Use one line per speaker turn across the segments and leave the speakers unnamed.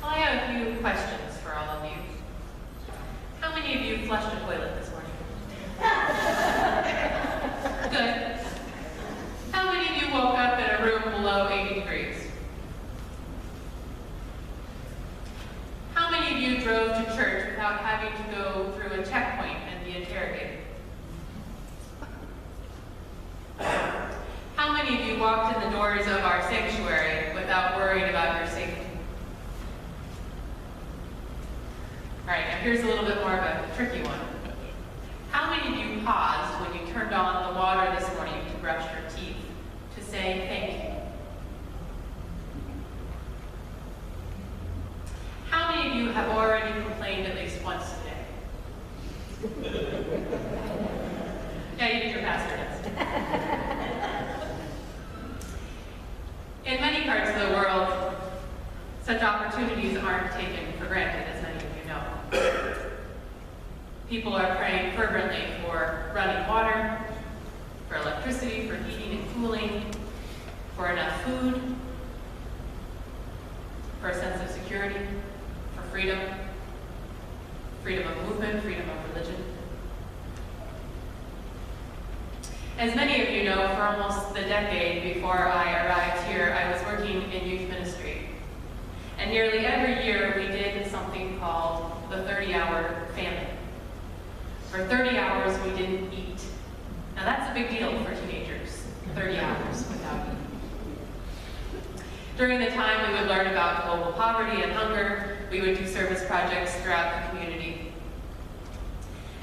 Well, I have a few questions for all of you. How many of you flushed a toilet this morning? Good. How many of you woke up in a room below 80 degrees? How many of you drove to church without having to go through a checkpoint and be interrogated? How many of you walked in the doors of our sanctuary without worrying about your safety? All right, now here's a little bit more of a tricky one. How many of you paused when you turned on the water this morning to brush your teeth to say thank you? How many of you have already complained at least once today? Yeah, you did your pastor test. In many parts of the world, such opportunities aren't taken for granted, as many of you know. People are praying fervently for running water, for electricity, for heating and cooling, for enough food, for a sense of security, for freedom, freedom of movement, freedom of religion. As many of you know, for almost the decade before I arrived here, I was working in youth ministry. And nearly every year we did something called the 30-hour famine. For 30 hours we didn't eat. Now that's a big deal for teenagers, 30 hours without eating. During the time we would learn about global poverty and hunger. We would do service projects throughout the community.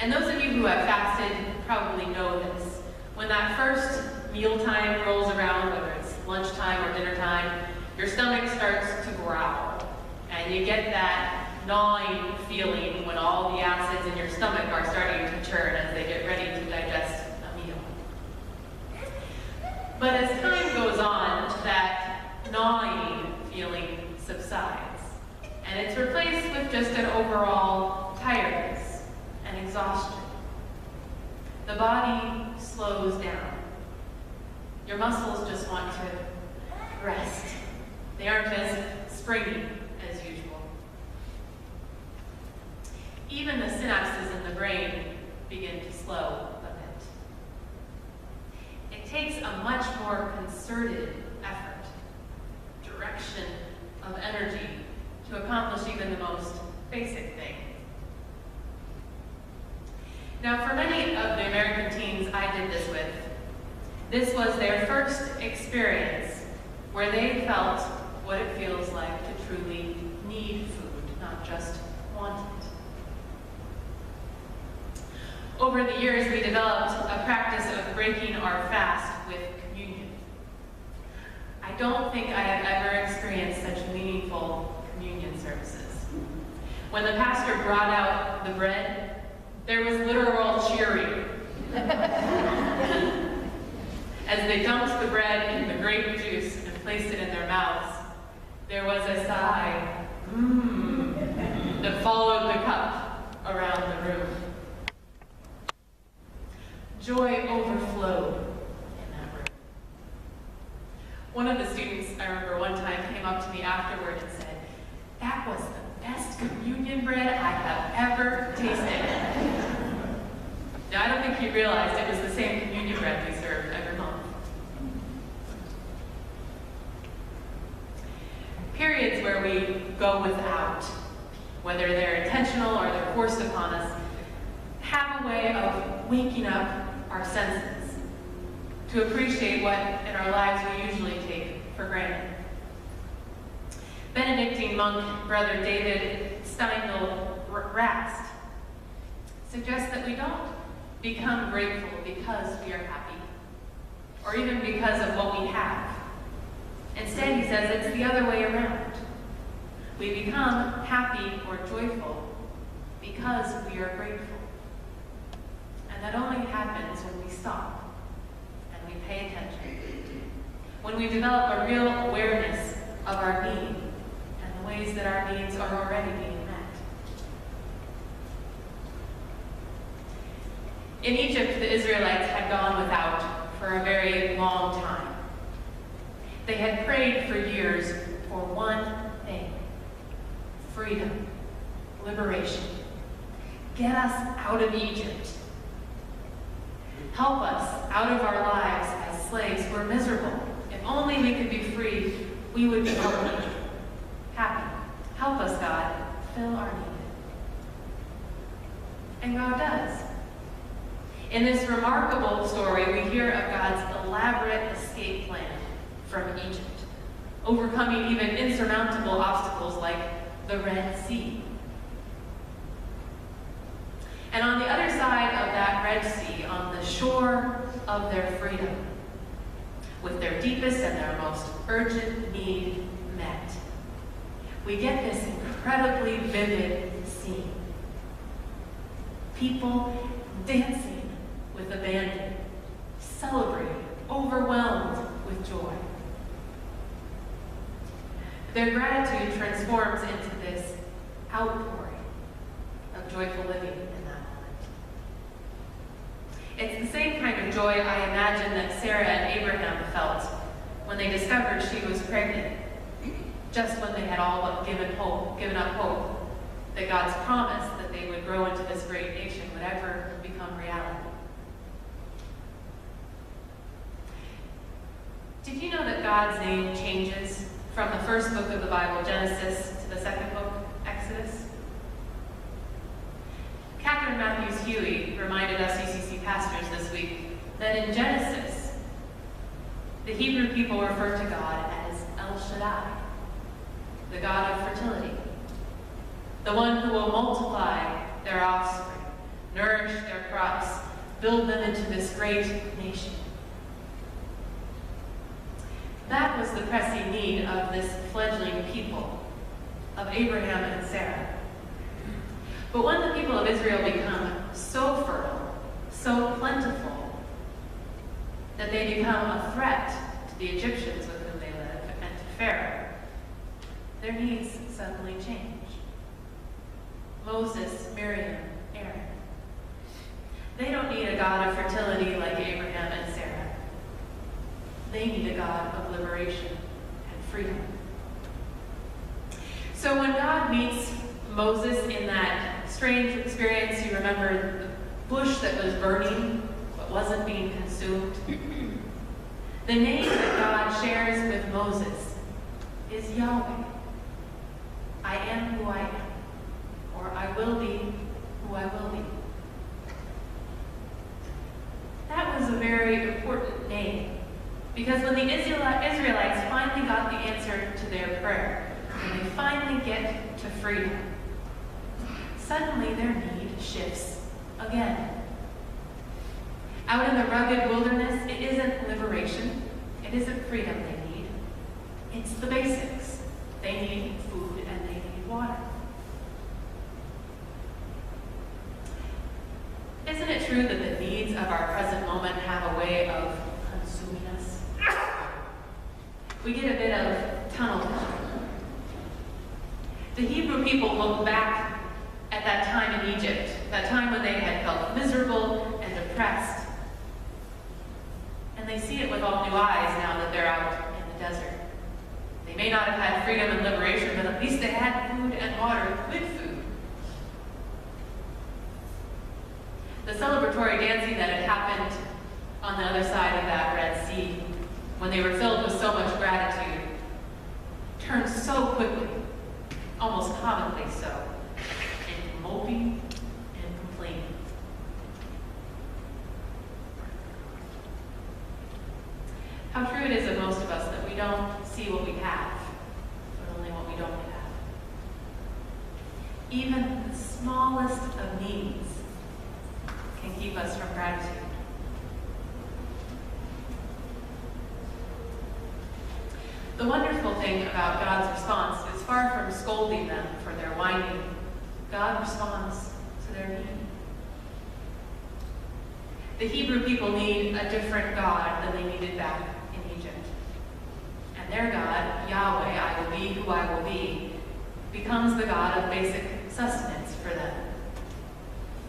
And those of you who have fasted probably know this. When that first mealtime rolls around, whether it's lunchtime or dinner time, your stomach starts to growl. And you get that gnawing feeling when all the acids in your stomach are starting to churn as they get ready to digest a meal. But as time goes on, that gnawing feeling subsides. And it's replaced with just an overall tiredness and exhaustion. The body slows down. Your muscles just want to rest. They aren't as springy as usual. Even the synapses in the brain begin to slow a bit. It takes a much more concerted effort, direction of energy to accomplish even the most basic thing. Now, for many of the American teens I did this with, this was their first experience where they felt what it feels like to truly need food, not just want it. Over the years, we developed a practice of breaking our fast with communion. I don't think I have ever experienced such meaningful communion services. When the pastor brought out the bread, there was literal cheering. As they dumped the bread in the grape juice and placed it in their mouths, there was a sigh, that followed the cup around the room. Joy overflowed in that room. One of the students, I remember one time, came up to me afterward and said, "That was the best communion bread I have ever tasted." Now, I don't think he realized it was the same communion bread we served every month. Periods where we go without, whether they're intentional or they're forced upon us, have a way of waking up our senses to appreciate what in our lives we usually take for granted. Benedictine monk Brother David Steindl-Rast suggests that we don't become grateful because we are happy, or even because of what we have. Instead, he says it's the other way around. We become happy or joyful because we are grateful. And that only happens when we stop and we pay attention. When we develop a real awareness of our being and the ways that our needs are already being met. In Egypt, the Israelites had gone without for a very long time. They had prayed for years for one thing: freedom, liberation. Get us out of Egypt. Help us out of our lives as slaves. We're miserable. If only we could be free, we would be happy. Help us, God. Fill our need. And God does. In this remarkable story, we hear of God's elaborate escape plan from Egypt, overcoming even insurmountable obstacles like the Red Sea. And on the other side of that Red Sea, on the shore of their freedom, with their deepest and their most urgent need met, we get this incredibly vivid scene. People dancing with abandon, celebrating, overwhelmed with joy. Their gratitude transforms into this outpouring of joyful living in that moment. It's the same kind of joy I imagine that Sarah and Abraham felt when they discovered she was pregnant, just when they had all but given up hope that God's promise that they would grow into this great nation would ever become reality. Did you know that God's name changes from the first book of the Bible, Genesis, to the second book, Exodus? Catherine Matthews-Huey reminded us UCC pastors this week that in Genesis, the Hebrew people refer to God as El Shaddai, the God of fertility, the one who will multiply their offspring, nourish their crops, build them into this great nation. That was the pressing need of this fledgling people, of Abraham and Sarah. But when the people of Israel become so fertile, so plentiful, that they become a threat to the Egyptians with whom they live and to Pharaoh, their needs suddenly change. Moses, Miriam, Aaron. They don't need a God of fertility like Abraham and Sarah. They need a God of liberation and freedom. So when God meets Moses in that strange experience, you remember the bush that was burning but wasn't being consumed? The name that God shares with Moses is Yahweh. I am who I am, or I will be who I will be. That was a very important name, because when the Israelites finally got the answer to their prayer, when they finally get to freedom, suddenly their need shifts again. Out in the rugged wilderness, it isn't liberation, it isn't freedom they need, it's the basics. They need food and they need water. Isn't it true that the needs of our present moment have a way of consuming us? We get a bit of tunnel vision. The Hebrew people look back at that time in Egypt, that time when they had felt miserable and depressed, and they see it with all new eyes now that they're out in the desert. They may not have had freedom and liberation, but at least they had food and water, good food. The celebratory dancing that had happened on the other side of that Red Sea, when they were filled with so much gratitude, turned so quickly, almost comically so, into moping and complaining. How true it is of most of us that we don't see what we have, but only what we don't have. Even the smallest of needs can keep us from gratitude. The wonderful thing about God's response is far from scolding them for their whining. God responds to their need. The Hebrew people need a different God than they needed back in Egypt. And their God, Yahweh, I will be who I will be, becomes the God of basic sustenance for them.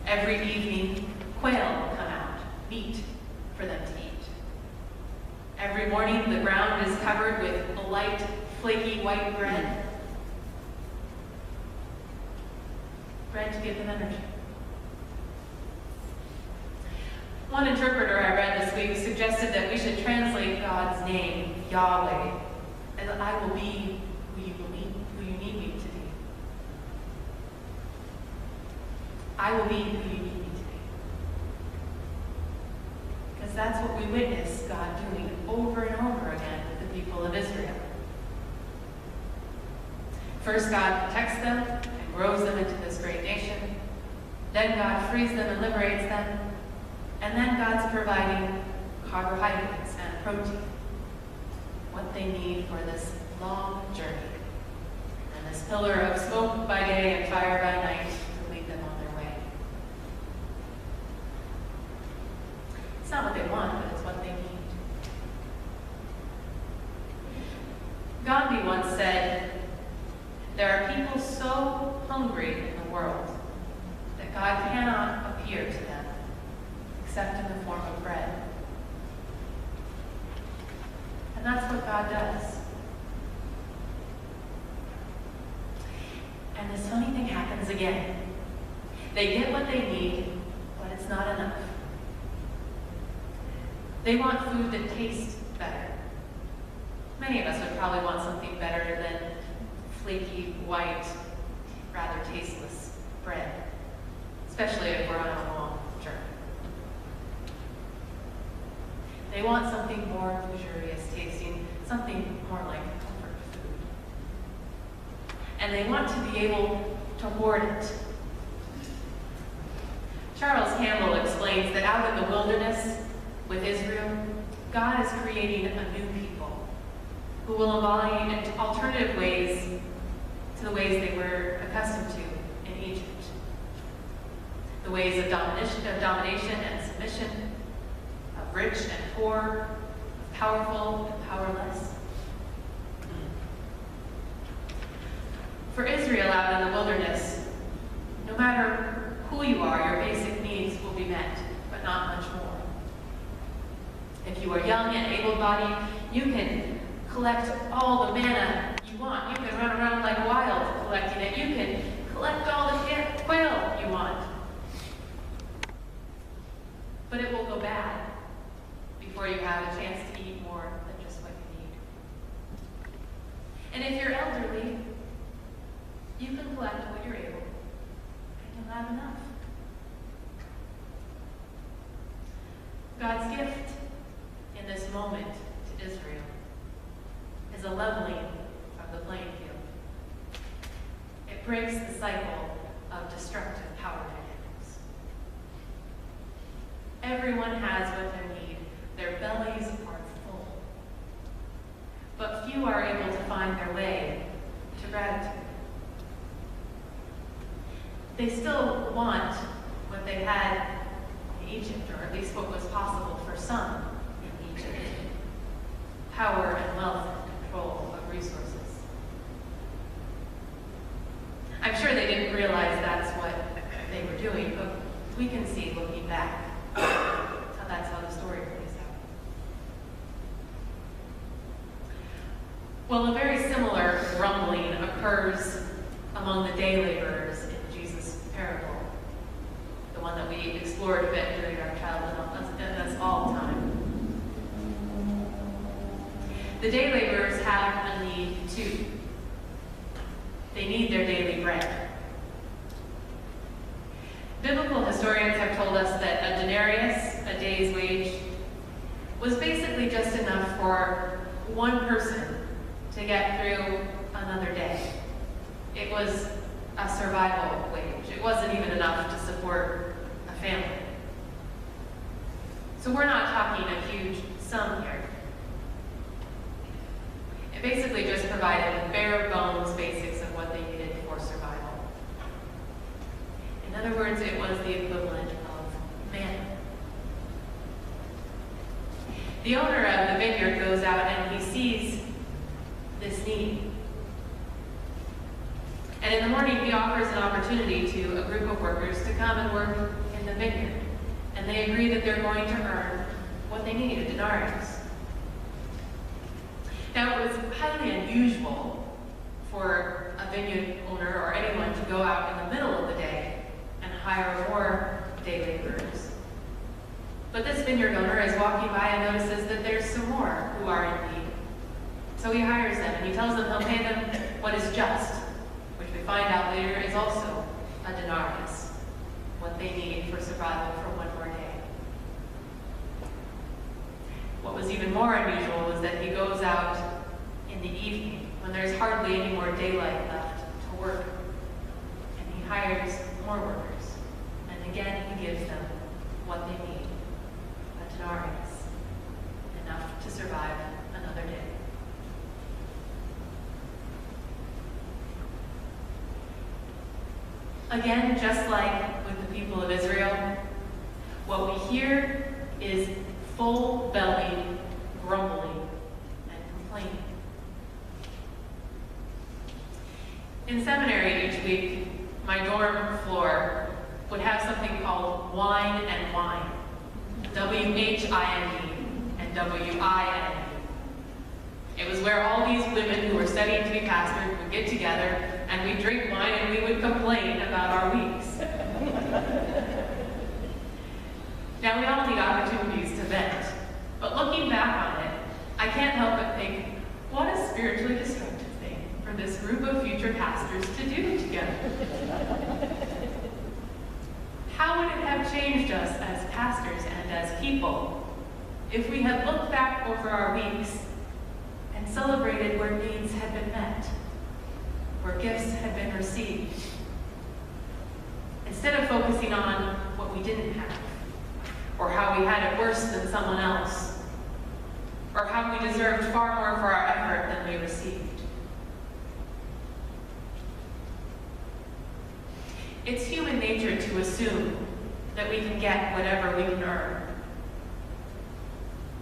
Every evening, quail will come out, meat for them to eat. Every morning, the ground is covered with a light, flaky white bread. trying to give them energy. One interpreter I read this week suggested that we should translate God's name, Yahweh, as I will be who you need me to be. I will be who you need me to be. Because that's what we witness God doing over and over again with the people of Israel. First, God protects them and grows them into this great nation. Then God frees them and liberates them. And then God's providing carbohydrates and protein, what they need for this long journey. And this pillar of smoke by day and fire by night to lead them on their way. It's not what they want, but it's what they need. Gandhi once said, "There are people so hungry in the world that God cannot appear to them except in the form of bread." And that's what God does. And this funny thing happens again. They get what they need, but it's not enough. They want food that tastes better. Many of us would probably want something better than flaky, white, rather tasteless bread, especially if we're on a long journey. They want something more luxurious tasting, something more like comfort food. And they want to be able to hoard it. Charles Campbell explains that out in the wilderness with Israel, God is creating a new people who will embody alternative ways to the ways they were accustomed to in Egypt. The ways of domination and submission, of rich and poor, of powerful and powerless. For Israel out in the wilderness, no matter who you are, your basic needs will be met, but not much more. If you are young and able-bodied, you can collect all the manna you want. You can run around like wild collecting it. You can collect all the quail you want. But it will go bad before you have a chance to eat more than just what you need. And if you're elderly, you can collect what you're able, and you'll have enough. God's gift in this moment to Israel is a leveling of the playing field. It breaks the cycle of destructive power dynamics. Everyone has what they need. Their bellies are full. But few are able to find their way to gratitude. They still want what they had in Egypt, or at least what was possible for some in Egypt. Power and wealth and control of resources. I'm sure they didn't realize that's what they were doing, but we can see, looking back, that's how the story plays out. Well, a very similar grumbling occurs among the day laborers in Jesus' parable, the one that we explored a bit during our childhood, and that's all time. The day laborers have a need too. They need their daily bread. Biblical historians have told us that a denarius, a day's wage, was basically just enough for one person to get through another day. It was a survival wage. It wasn't even enough to support a family. So we're not talking a huge sum here. It basically just provided the bare bones basics of what they needed for survival. In other words, it was the equivalent of manna. The owner of the vineyard goes out and he sees this need. And in the morning, he offers an opportunity to a group of workers to come and work in the vineyard. And they agree that they're going to earn what they need, a denarius. Now, it was highly unusual for a vineyard owner or anyone to go out in the middle of the day hire more day laborers. But this vineyard owner is walking by and notices that there's some more who are in need. So he hires them, and he tells them he'll pay them what is just, which we find out later is also a denarius, what they need for survival for one more day. What was even more unusual was that he goes out in the evening when there's hardly any more daylight left to work, and he hires more workers, and again he gives them what they need, a denarius, enough to survive another day. Again, just like with the people of Israel, what we hear is full-bellied grumbling and complaining. In seminary each week, my dorm floor would have something called Wine and Whine, W-H-I-N-E and W-I-N-E. It was where all these women who were studying to be pastors would get together and we'd drink wine and we would complain about our weeks. Now, we all need opportunities to vent, but looking back on it, I can't help but think, what a spiritually destructive thing for this group of future pastors to do together. How would it have changed us as pastors and as people if we had looked back over our weeks and celebrated where needs had been met, where gifts had been received, instead of focusing on what we didn't have, or how we had it worse than someone else, or how we deserved far more for our effort than we received. It's human nature to assume that we can get whatever we can earn.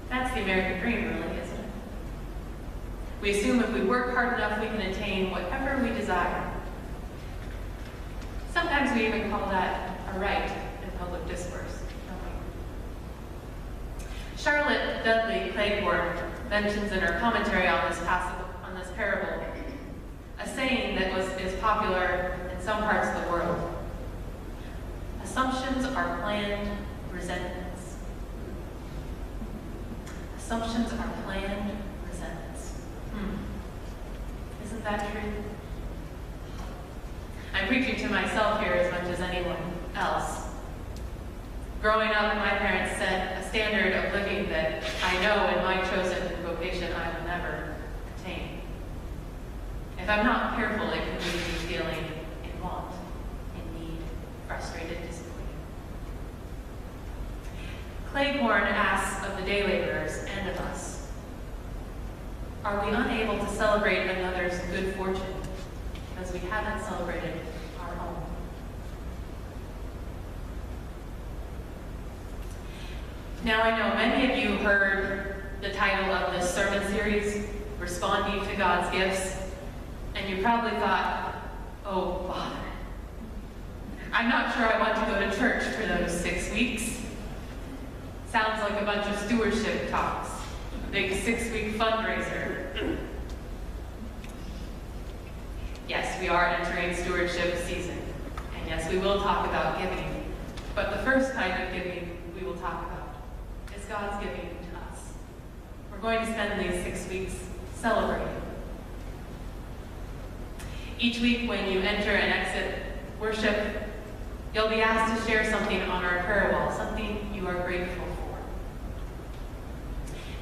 That's the American dream, really, isn't it? We assume if we work hard enough, we can attain whatever we desire. Sometimes we even call that a right in public discourse, don't we? Charlotte Dudley Claiborne mentions in her commentary on this passage, on this parable, a saying that is popular in some parts of the world. Assumptions are planned resentments. Assumptions are planned resentments. Isn't that true? I'm preaching to myself here as much as anyone else. Growing up, my parents set a standard of living that I know in my chosen vocation I will never attain. If I'm not careful, it can leave me feeling in want, in need, frustrated, disappointed. Claiborne asks of the day laborers and of us, are we unable to celebrate another's good fortune because we haven't celebrated our own? Now, I know many of you heard the title of this sermon series, Responding to God's Gifts, and you probably thought, oh, bother. I'm not sure I want to go to church for those 6 weeks. Sounds like a bunch of stewardship talks, a big 6-week fundraiser. Yes, we are entering stewardship season, and yes, we will talk about giving, but the first kind of giving we will talk about is God's giving to us. We're going to spend these 6 weeks celebrating. Each week when you enter and exit worship, you'll be asked to share something on our prayer wall, something you are grateful for.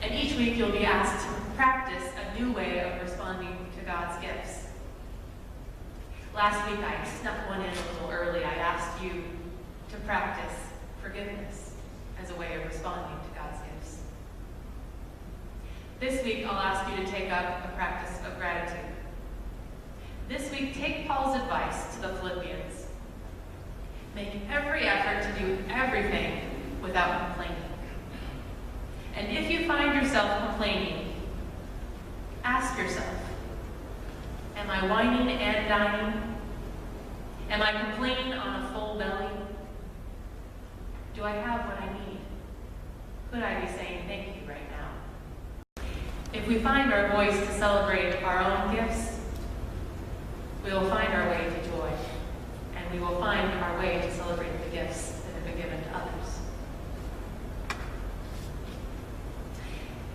And each week you'll be asked to practice a new way of responding to God's gifts. Last week I snuck one in a little early. I asked you to practice forgiveness as a way of responding to God's gifts. This week I'll ask you to take up a practice of gratitude. This week, take Paul's advice to the Philippians. Make every effort to do everything without complaining. And if you find yourself complaining, ask yourself, am I whining and dining? Am I complaining on a full belly? Do I have what I need? Could I be saying thank you right now? If we find our voice to celebrate our own gifts, we will find our way to joy and and we will find our way to celebrate the gifts that have been given to others.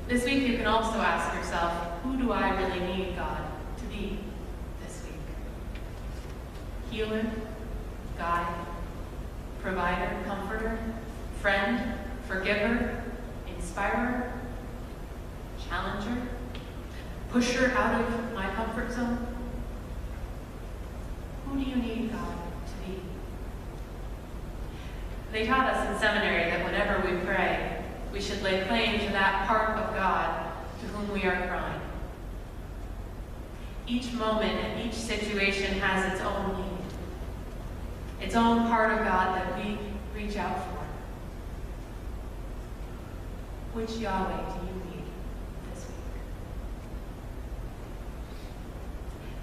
This week you can also ask yourself, who do I really need God to be this week? Healer, guide, provider, comforter, friend, forgiver, inspirer, challenger, pusher out of my comfort zone? Who do you need God to be? They taught us in seminary that whenever we pray, we should lay claim to that part of God to whom we are crying. Each moment and each situation has its own need, its own part of God that we reach out for. Which Yahweh do you need this week?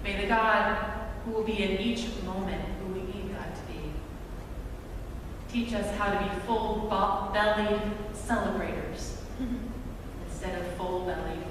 May the God who will be in each moment who we need God to be teach us how to be full-bellied celebrators instead of full-bellied